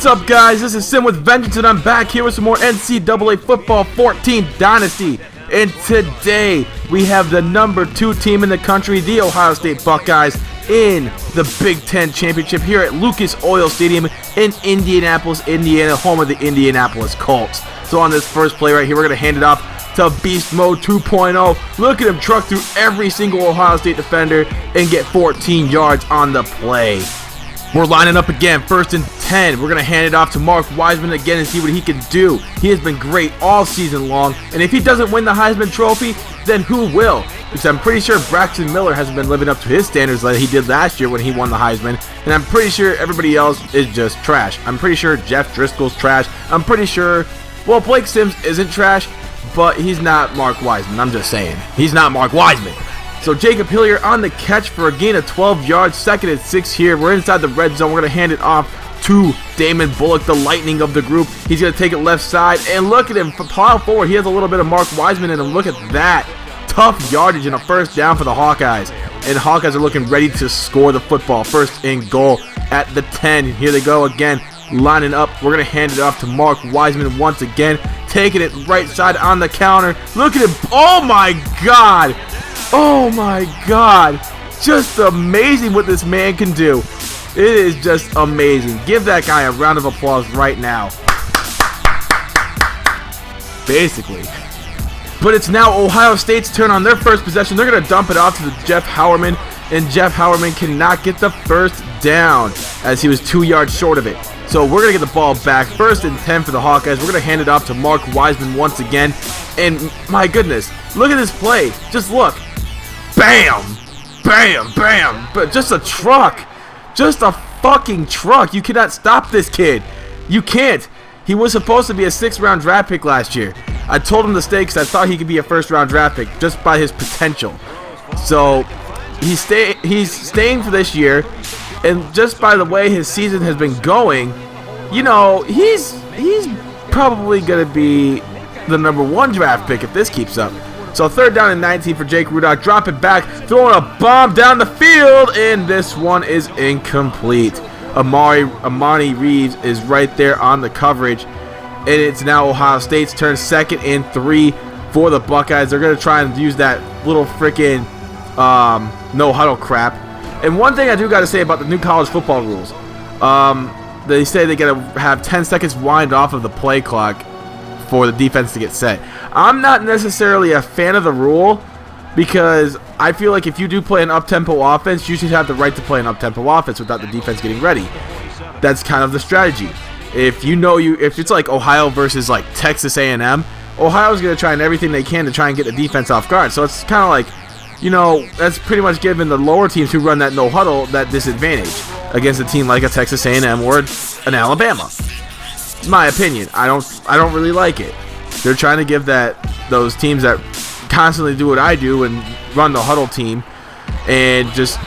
What's up, guys? This is Sim with Vengeance, and I'm back here with some more NCAA Football 14 Dynasty. And today, we have the number 2 team in the country, the Ohio State Buckeyes, in the Big Ten Championship here at Lucas Oil Stadium in Indianapolis, Indiana, home of the Indianapolis Colts. So on this first play right here, we're going to hand it off to Beast Mode 2.0. Look at him truck through every single Ohio State defender and get 14 yards on the play. We're lining up again, 1st and 10. We're going to hand it off to Mark Wiseman again and see what he can do. He has been great all season long, and if he doesn't win the Heisman Trophy, then who will? Because I'm pretty sure Braxton Miller hasn't been living up to his standards like he did last year when he won the Heisman, and I'm pretty sure everybody else is just trash. I'm pretty sure Jeff Driscoll's trash. I'm pretty sure, well, Blake Sims isn't trash, but he's not Mark Wiseman. I'm just saying. He's not Mark Wiseman. So Jacob Hillier on the catch for a gain of 12 yards, 2nd and 6 here. We're inside the red zone. We're going to hand it off to Damon Bullock, the lightning of the group. He's going to take it left side, and look at him plow forward. He has a little bit of Mark Wiseman in him. Look at that. Tough yardage and a first down for the Hawkeyes. And the Hawkeyes are looking ready to score the football. 1st and goal at the 10. Here they go again, lining up. We're going to hand it off to Mark Wiseman once again, taking it right side on the counter. Look at him. Oh, my God. Oh my God, just amazing what this man can do. It is just amazing. Give that guy a round of applause right now. Basically. But it's now Ohio State's turn on their first possession. They're going to dump it off to Jeff Howerman, and Jeff Howerman cannot get the first down as he was 2 yards short of it. So we're going to get the ball back. 1st and 10 for the Hawkeyes. We're going to hand it off to Mark Wiseman once again. And my goodness, look at this play. Just look. Bam! Bam! Bam! But just a truck. Just a fucking truck. You cannot stop this kid. You can't. He was supposed to be a 6th-round draft pick last year. I told him to stay because I thought he could be a 1st-round draft pick just by his potential. So he's staying for this year, and just by the way his season has been going, you know, he's probably going to be the number 1 draft pick if this keeps up. So 3rd down and 19 for Jake Rudock. Drop it back, throwing a bomb down the field, and this one is incomplete. Amani Reeves is right there on the coverage, and it's now Ohio State's turn. 2nd and 3 for the Buckeyes. They're going to try and use that little freaking no huddle crap. And one thing I do got to say about the new college football rules, they say they got to have 10 seconds wind off of the play clock for the defense to get set. I'm not necessarily a fan of the rule because I feel like if you do play an up-tempo offense, you should have the right to play an up-tempo offense without the defense getting ready. That's kind of the strategy. If it's like Ohio versus like Texas A&M, Ohio's going to try and everything they can to try and get the defense off guard. So it's kind of like, you know, that's pretty much giving the lower teams who run that no huddle that disadvantage against a team like a Texas A&M or an Alabama. My opinion. I don't really like it. They're trying to give those teams that constantly do what I do and run the huddle team and just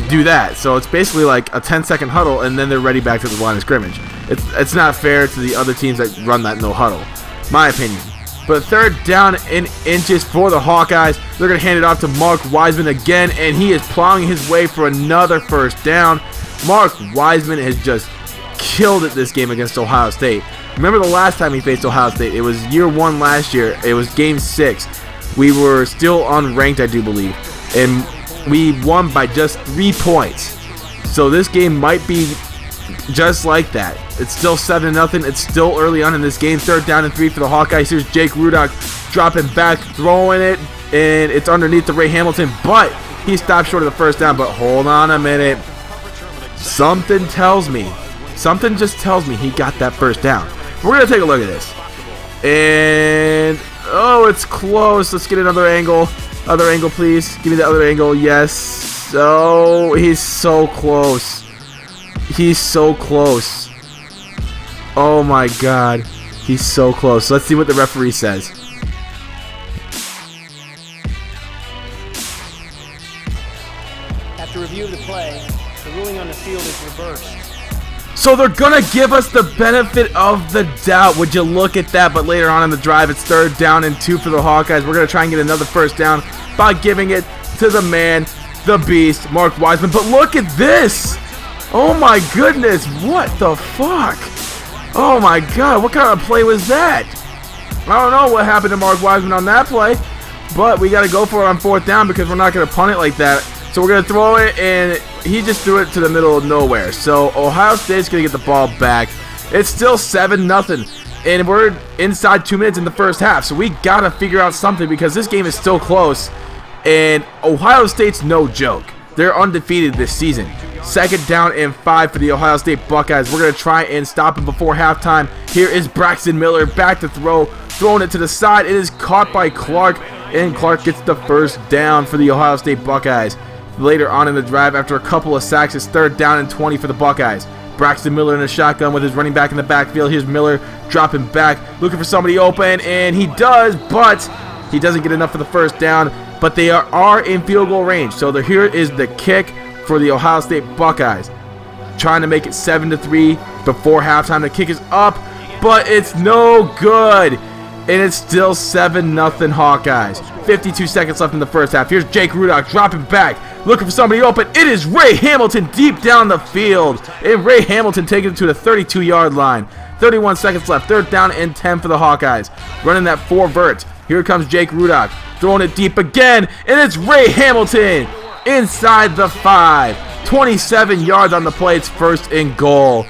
do that. So it's basically like a 10-second huddle and then they're ready back to the line of scrimmage. It's not fair to the other teams that run that no huddle. My opinion. But 3rd down and inches for the Hawkeyes. They're going to hand it off to Mark Wiseman again, and he is plowing his way for another 1st down. Mark Wiseman has just killed it this game against Ohio State. Remember the last time he faced Ohio State? It was year 1 last year. It was game 6. We were still unranked, I do believe, and we won by just 3 points. So this game might be just like that. It's still 7-0. It's still early on in this game. 3rd down and 3 for the Hawkeyes. Here's Jake Rudock dropping back, throwing it, and it's underneath to Ray Hamilton, but he stopped short of the 1st down. But hold on a minute. Something just tells me he got that 1st down. We're going to take a look at this. And, oh, it's close. Let's get another angle. Other angle, please. Give me the other angle. Yes. Oh, he's so close. He's so close. Oh, my God. He's so close. Let's see what the referee says. After review of the play, the ruling on the field is reversed. So they're going to give us the benefit of the doubt. Would you look at that? But later on in the drive, it's 3rd down and 2 for the Hawkeyes. We're going to try and get another 1st down by giving it to the man, the beast, Mark Wiseman. But look at this. Oh my goodness, what the fuck? Oh my god, what kind of play was that? I don't know what happened to Mark Wiseman on that play, but we got to go for it on 4th down because we're not going to punt it like that. So we're going to throw it, and he just threw it to the middle of nowhere. So Ohio State's going to get the ball back. It's still 7-0, and we're inside 2 minutes in the first half. So we got to figure out something because this game is still close, and Ohio State's no joke. They're undefeated this season. 2nd down and 5 for the Ohio State Buckeyes. We're going to try and stop him before halftime. Here is Braxton Miller back to throw, throwing it to the side. It is caught by Clark, and Clark gets the 1st down for the Ohio State Buckeyes. Later on in the drive, after a couple of sacks, it's 3rd down and 20 for the Buckeyes. Braxton Miller in a shotgun with his running back in the backfield. Here's Miller dropping back, looking for somebody open, and he does, but he doesn't get enough for the 1st down. But they are in field goal range. So here is the kick for the Ohio State Buckeyes. Trying to make it 7-3 before halftime. The kick is up, but it's no good. And it's still 7-0 Hawkeyes. 52 seconds left in the first half. Here's Jake Rudock dropping back, looking for somebody open. It is Ray Hamilton deep down the field. And Ray Hamilton taking it to the 32-yard line. 31 seconds left. 3rd down and 10 for the Hawkeyes. Running that 4 vert. Here comes Jake Rudock. Throwing it deep again, and it's Ray Hamilton inside the 5. 27 yards on the play. It's 1st and goal.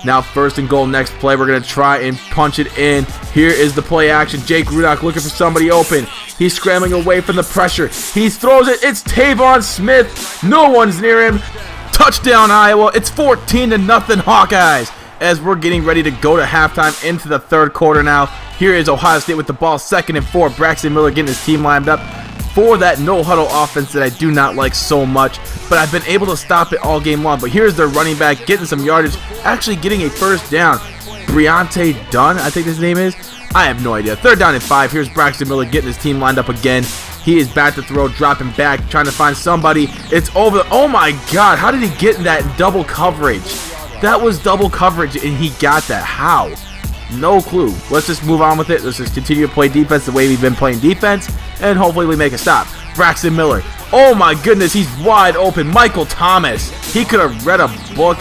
Now 1st and goal next play. We're going to try and punch it in. Here is the play action. Jake Rudock looking for somebody open. He's scrambling away from the pressure. He throws it. It's Tavon Smith. No one's near him. Touchdown Iowa. It's 14-0 Hawkeyes as we're getting ready to go to halftime into the 3rd quarter now. Here is Ohio State with the ball, 2nd and 4. Braxton Miller getting his team lined up for that no-huddle offense that I do not like so much. But I've been able to stop it all game long. But here's their running back getting some yardage, actually getting a 1st down. Breonte Dunn, I think his name is. I have no idea. 3rd down and 5. Here's Braxton Miller getting his team lined up again. He is back to throw, dropping back, trying to find somebody. It's over. Oh my God, how did he get in that double coverage? That was double coverage, and he got that. How? No clue. Let's just move on with it. Let's just continue to play defense the way we've been playing defense, and hopefully we make a stop. Braxton Miller. Oh my goodness, he's wide open. Michael Thomas. He could have read a book,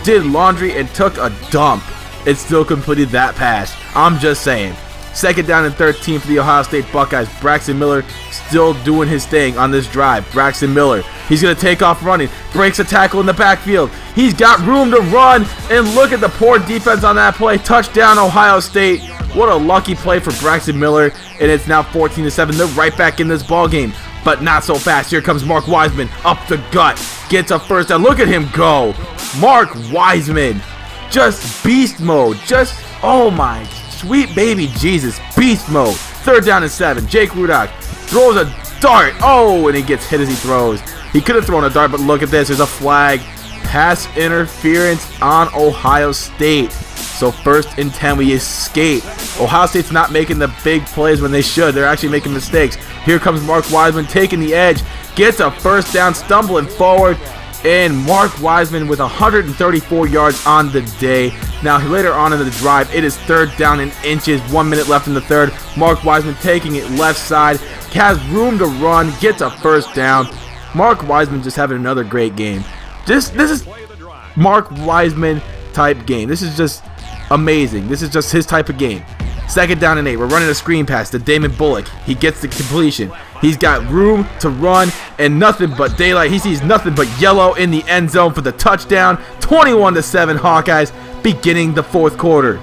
did laundry, and took a dump, and still completed that pass. I'm just saying. 2nd down and 13 for the Ohio State Buckeyes. Braxton Miller still doing his thing on this drive. Braxton Miller. He's going to take off running. Breaks a tackle in the backfield. He's got room to run. And look at the poor defense on that play. Touchdown, Ohio State. What a lucky play for Braxton Miller. And it's now 14-7. They're right back in this ball game. But not so fast. Here comes Mark Wiseman. Up the gut. Gets a 1st down. Look at him go. Mark Wiseman. Just beast mode. Just, oh my sweet baby Jesus, beast mode. 3rd down and 7. Jake Rudock throws a dart. Oh, and he gets hit as he throws. He could have thrown a dart, but look at this. There's a flag. Pass interference on Ohio State. So 1st and 10, we escape. Ohio State's not making the big plays when they should. They're actually making mistakes. Here comes Mark Wiseman taking the edge. Gets a 1st down, stumbling forward. And Mark Wiseman with 134 yards on the day. Now, later on in the drive, it is 3rd down and inches. 1 minute left in the 3rd. Mark Wiseman taking it left side. Has room to run. Gets a 1st down. Mark Wiseman just having another great game. This is Mark Wiseman type game. This is just amazing. This is just his type of game. 2nd down and 8. We're running a screen pass to Damon Bullock. He gets the completion. He's got room to run and nothing but daylight. He sees nothing but yellow in the end zone for the touchdown. 21-7 Hawkeyes beginning the 4th quarter.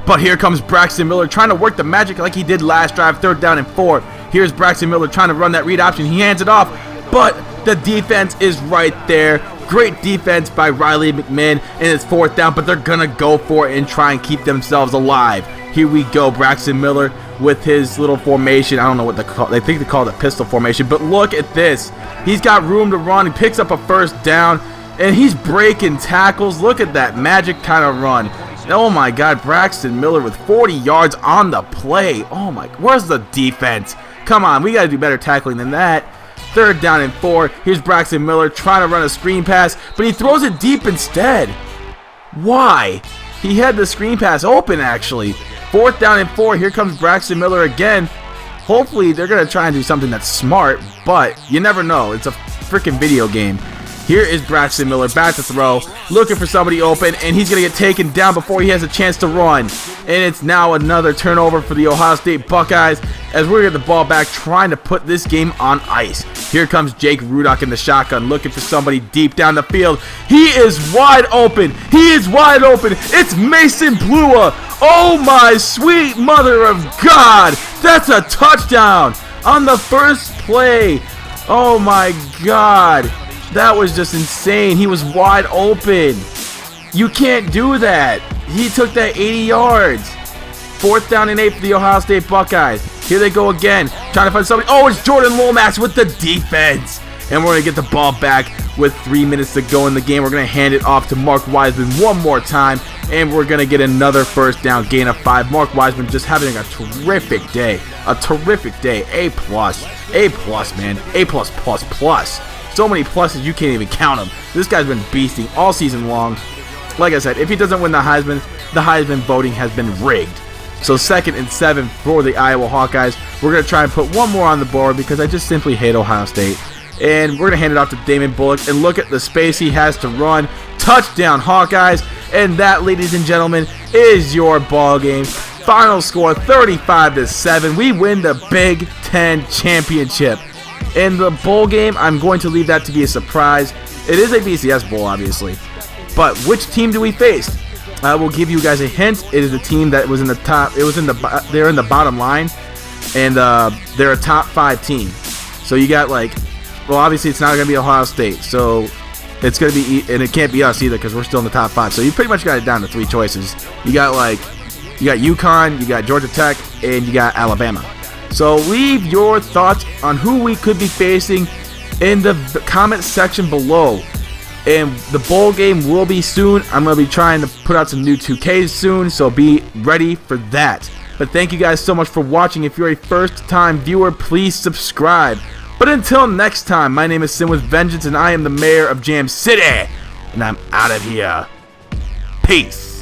But here comes Braxton Miller trying to work the magic like he did last drive. 3rd down and 4. Here's Braxton Miller trying to run that read option. He hands it off, but the defense is right there. Great defense by Riley McMahon, and it's 4th down, but they're going to go for it and try and keep themselves alive. Here we go, Braxton Miller with his little formation. I don't know what they think they call it pistol formation, but look at this. He's got room to run. He picks up a 1st down, and he's breaking tackles. Look at that magic kind of run. Oh my God, Braxton Miller with 40 yards on the play. Oh my, where's the defense? Come on, we got to do better tackling than that. 3rd down and 4. Here's Braxton Miller trying to run a screen pass, but he throws it deep instead. Why? He had the screen pass open, actually. 4th down and 4. Here comes Braxton Miller again. Hopefully, they're going to try and do something that's smart, but you never know. It's a freaking video game. Here is Braxton Miller back to throw, looking for somebody open, and he's going to get taken down before he has a chance to run. And it's now another turnover for the Ohio State Buckeyes as we're going to get the ball back, trying to put this game on ice. Here comes Jake Rudock in the shotgun, looking for somebody deep down the field. He is wide open. He is wide open. It's Mason Plua. Oh my sweet mother of God. That's a touchdown on the first play. Oh my God. That was just insane. He was wide open. You can't do that. He took that 80 yards. 4th down and 8 for the Ohio State Buckeyes. Here they go again, trying to find somebody. Oh, it's Jordan Lomax with the defense. And we're going to get the ball back with 3 minutes to go in the game. We're going to hand it off to Mark Wiseman one more time, and we're going to get another first down, gain of 5. Mark Wiseman just having a terrific day. A terrific day. A+, man. A+++. So many pluses you can't even count them. This guy's been beasting all season long. Like I said, if he doesn't win the Heisman voting has been rigged. So 2nd and 7 for the Iowa Hawkeyes. We're going to try and put one more on the board because I just simply hate Ohio State. And we're going to hand it off to Damon Bullock. And look at the space he has to run. Touchdown, Hawkeyes. And that, ladies and gentlemen, is your ball game. Final score 35-7. We win the Big Ten Championship. In the bowl game, I'm going to leave that to be a surprise. It is a BCS bowl, obviously. But which team do we face? I will give you guys a hint. It is a team that was in the top. They're in the bottom line, and they're a top 5 team. So you got well, obviously it's not going to be Ohio State. So it's going to be, and it can't be us either because we're still in the top 5. So you pretty much got it down to 3 choices. You got UConn, you got Georgia Tech, and you got Alabama. So leave your thoughts on who we could be facing in the comment section below. And the bowl game will be soon. I'm going to be trying to put out some new 2Ks soon, so be ready for that. But thank you guys so much for watching. If you're a first-time viewer, please subscribe. But until next time, my name is Sin with Vengeance, and I am the mayor of Jam City. And I'm out of here. Peace.